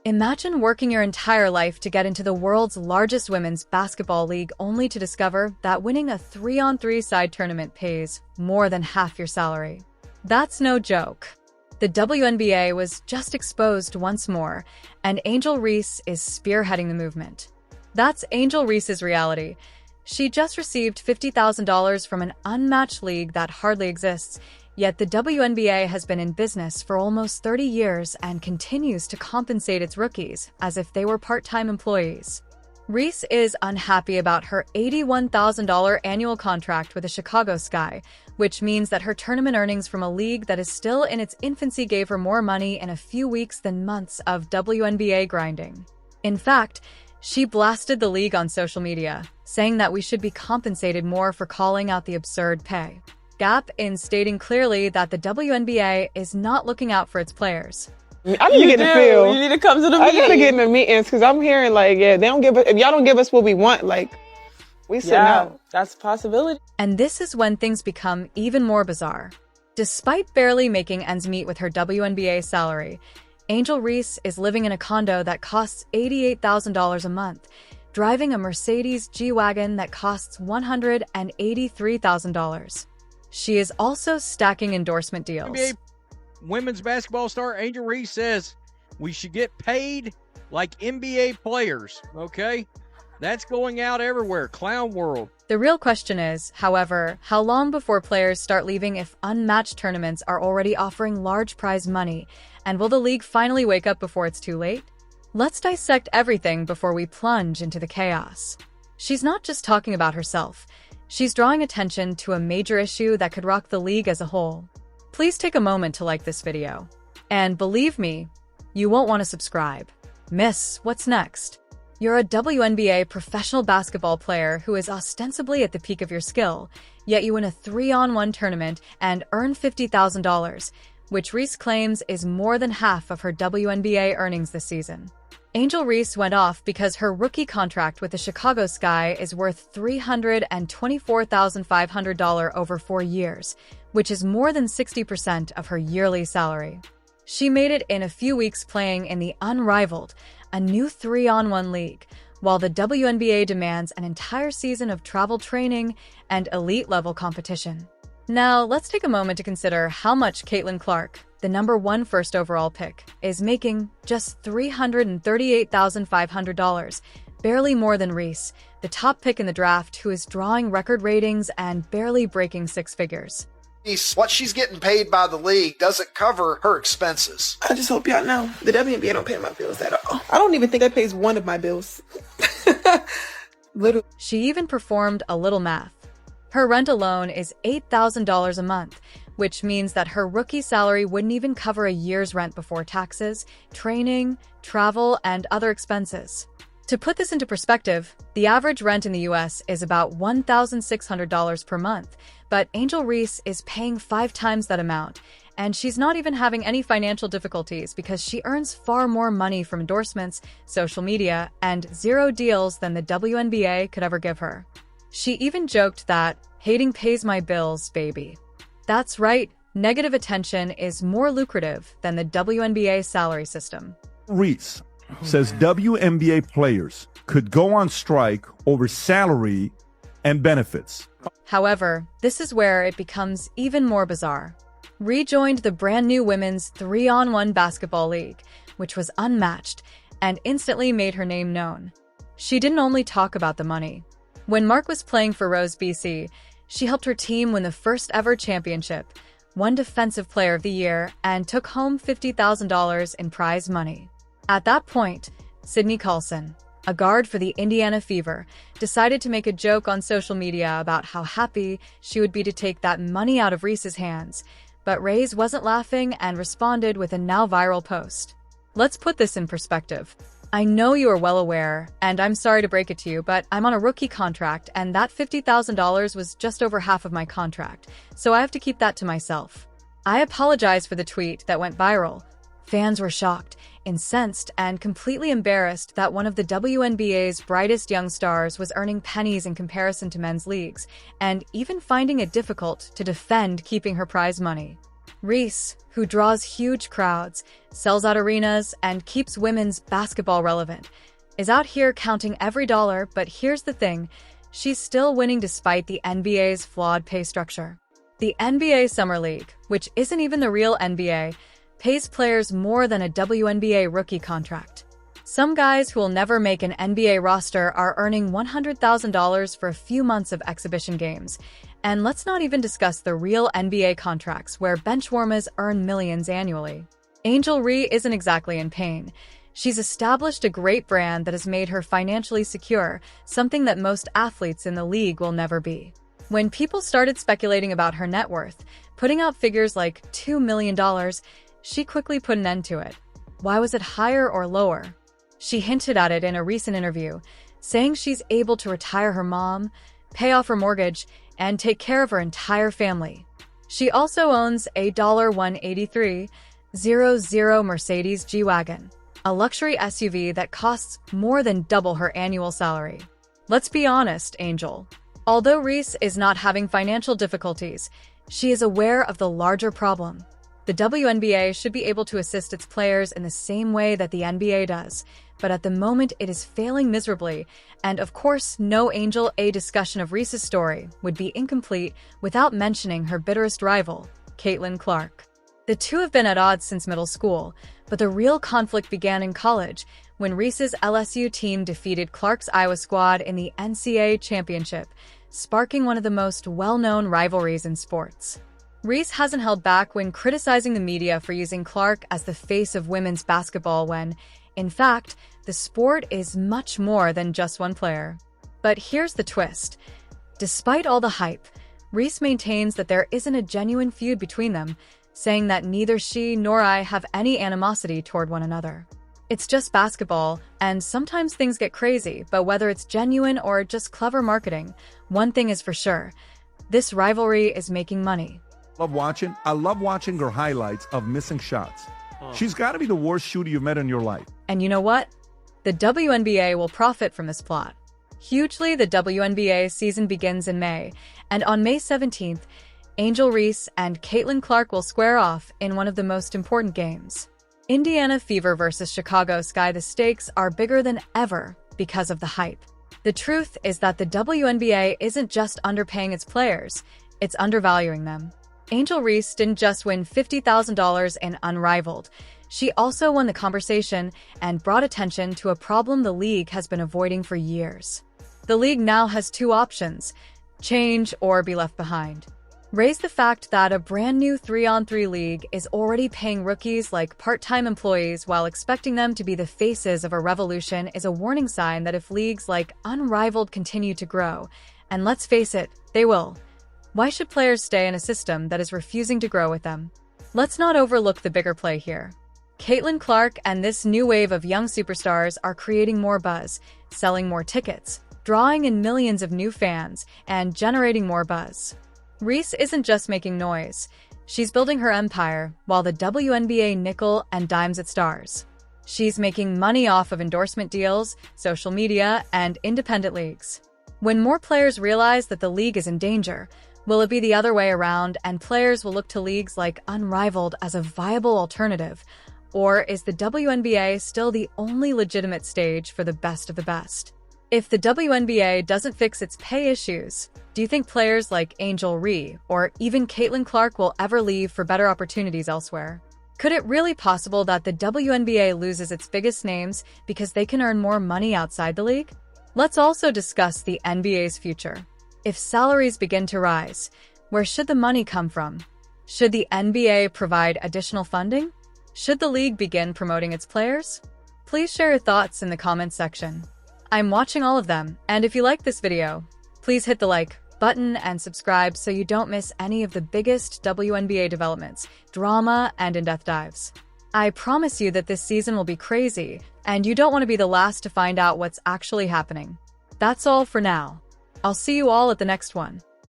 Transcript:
Imagine working your entire life to get into the world's largest women's basketball league only to discover that winning a 3-on-3 side tournament pays more than half your salary. That's no joke. The WNBA was just exposed once more, and Angel Reese is spearheading the movement. That's Angel Reese's reality. She just received $50,000 from an unmatched league that hardly exists, yet the WNBA has been in business for almost 30 years and continues to compensate its rookies as if they were part-time employees. Reese is unhappy about her $81,000 annual contract with the Chicago Sky, which means that her tournament earnings from a league that is still in its infancy gave her more money in a few weeks than months of WNBA grinding. In fact, she blasted the league on social media, saying that we should be compensated more for calling out the absurd pay gap in stating clearly that the WNBA is not looking out for its players. I need to get in the field. You need to come to the meetings. I gotta get in meetings. the meetings because I'm hearing like, yeah, they don't give us, if y'all don't give us what we want, like, we sitting out. That's a possibility. And this is when things become even more bizarre. Despite barely making ends meet with her WNBA salary, Angel Reese is living in a condo that costs $88,000 a month, driving a Mercedes G-Wagon that costs $183,000. She is also stacking endorsement deals. NBA women's basketball star Angel Reese says we should get paid like NBA players, okay? That's going out everywhere, clown world. The real question is, however, how long before players start leaving if unmatched tournaments are already offering large prize money, and will the league finally wake up before it's too late? Let's dissect everything before we plunge into the chaos. She's not just talking about herself. She's drawing attention to a major issue that could rock the league as a whole. Please take a moment to like this video. And believe me, you won't want to subscribe. Miss, what's next? You're a WNBA professional basketball player who is ostensibly at the peak of your skill, yet you win a 3-on-1 tournament and earn $50,000, which Reese claims is more than half of her WNBA earnings this season. Angel Reese went off because her rookie contract with the Chicago Sky is worth $324,500 over 4 years, which is more than 60% of her yearly salary. She made it in a few weeks playing in the unrivaled, a new 3-on-1 league, while the WNBA demands an entire season of travel training and elite-level competition. Now, let's take a moment to consider how much Caitlin Clark, the #1 first overall pick, is making just $338,500, barely more than Reese, the top pick in the draft who is drawing record ratings and barely breaking 6 figures. What she's getting paid by the league doesn't cover her expenses. I just hope y'all know the WNBA don't pay my bills at all. I don't even think that pays one of my bills. Literally. She even performed a little math. Her rent alone is $8,000 a month, which means that her rookie salary wouldn't even cover a year's rent before taxes, training, travel, and other expenses. To put this into perspective, the average rent in the US is about $1,600 per month, but Angel Reese is paying 5 times that amount, and she's not even having any financial difficulties because she earns far more money from endorsements, social media, and 0 deals than the WNBA could ever give her. She even joked that, "Hating pays my bills, baby." That's right, negative attention is more lucrative than the WNBA salary system. Reese says WNBA players could go on strike over salary and benefits. However, this is where it becomes even more bizarre. Rejoined the brand new women's 3-on-1 basketball league, which was unmatched, and instantly made her name known. She didn't only talk about the money. When Mark was playing for Rose, BC, she helped her team win the first ever championship, won Defensive Player of the Year, and took home $50,000 in prize money. At that point, Sydney Carlson, a guard for the Indiana Fever, decided to make a joke on social media about how happy she would be to take that money out of Reese's hands, but Reyes wasn't laughing and responded with a now viral post. Let's put this in perspective. I know you are well aware, and I'm sorry to break it to you, but I'm on a rookie contract, and that $50,000 was just over half of my contract, so I have to keep that to myself. I apologize for the tweet that went viral. Fans were shocked, incensed, and completely embarrassed that one of the WNBA's brightest young stars was earning pennies in comparison to men's leagues, and even finding it difficult to defend keeping her prize money. Reese, who draws huge crowds, sells out arenas, and keeps women's basketball relevant, is out here counting every dollar, but here's the thing, she's still winning despite the NBA's flawed pay structure. The NBA Summer League, which isn't even the real NBA, pays players more than a WNBA rookie contract. Some guys who will never make an NBA roster are earning $100,000 for a few months of exhibition games. And let's not even discuss the real NBA contracts where benchwarmers earn millions annually. Angel Reese isn't exactly in pain. She's established a great brand that has made her financially secure, something that most athletes in the league will never be. When people started speculating about her net worth, putting out figures like $2 million, she quickly put an end to it. Why was it higher or lower? She hinted at it in a recent interview, saying she's able to retire her mom, pay off her mortgage, and take care of her entire family. She also owns a $183,000 Mercedes G-Wagon, a luxury SUV that costs more than double her annual salary. Let's be honest, Angel. Although Reese is not having financial difficulties, she is aware of the larger problem. The WNBA should be able to assist its players in the same way that the NBA does, but at the moment it is failing miserably, and of course no Angel A discussion of Reese's story would be incomplete without mentioning her bitterest rival, Caitlin Clark. The two have been at odds since middle school, but the real conflict began in college when Reese's LSU team defeated Clark's Iowa squad in the NCAA championship, sparking one of the most well-known rivalries in sports. Reese hasn't held back when criticizing the media for using Clark as the face of women's basketball when, in fact, the sport is much more than just one player. But here's the twist. Despite all the hype, Reese maintains that there isn't a genuine feud between them, saying that neither she nor I have any animosity toward one another. It's just basketball, and sometimes things get crazy, but whether it's genuine or just clever marketing, one thing is for sure. This rivalry is making money. I love watching her highlights of missing shots. She's got to be the worst shooter you've met in your life. And you know what? The WNBA will profit from this plot. Hugely, the WNBA season begins in May, and on May 17th, Angel Reese and Caitlin Clark will square off in one of the most important games. Indiana Fever versus Chicago Sky. The stakes are bigger than ever because of the hype. The truth is that the WNBA isn't just underpaying its players, it's undervaluing them. Angel Reese didn't just win $50,000 in Unrivaled. She also won the conversation and brought attention to a problem the league has been avoiding for years. The league now has two options: change or be left behind. Raise the fact that a brand new 3-on-3 league is already paying rookies like part-time employees while expecting them to be the faces of a revolution is a warning sign that if leagues like Unrivaled continue to grow, and let's face it, they will, why should players stay in a system that is refusing to grow with them? Let's not overlook the bigger play here. Caitlin Clark and this new wave of young superstars are creating more buzz, selling more tickets, drawing in millions of new fans, and generating more buzz. Reese isn't just making noise. She's building her empire while the WNBA nickel and dimes its stars. She's making money off of endorsement deals, social media, and independent leagues. When more players realize that the league is in danger, will it be the other way around and players will look to leagues like Unrivaled as a viable alternative? Or is the WNBA still the only legitimate stage for the best of the best? If the WNBA doesn't fix its pay issues, do you think players like Angel Reese or even Caitlin Clark will ever leave for better opportunities elsewhere? Could it really be possible that the WNBA loses its biggest names because they can earn more money outside the league? Let's also discuss the NBA's future. If salaries begin to rise, where should the money come from? Should the NBA provide additional funding? Should the league begin promoting its players? Please share your thoughts in the comments section. I'm watching all of them, and if you like this video, please hit the like button and subscribe so you don't miss any of the biggest WNBA developments, drama, and in-depth dives. I promise you that this season will be crazy, and you don't want to be the last to find out what's actually happening. That's all for now. I'll see you all at the next one.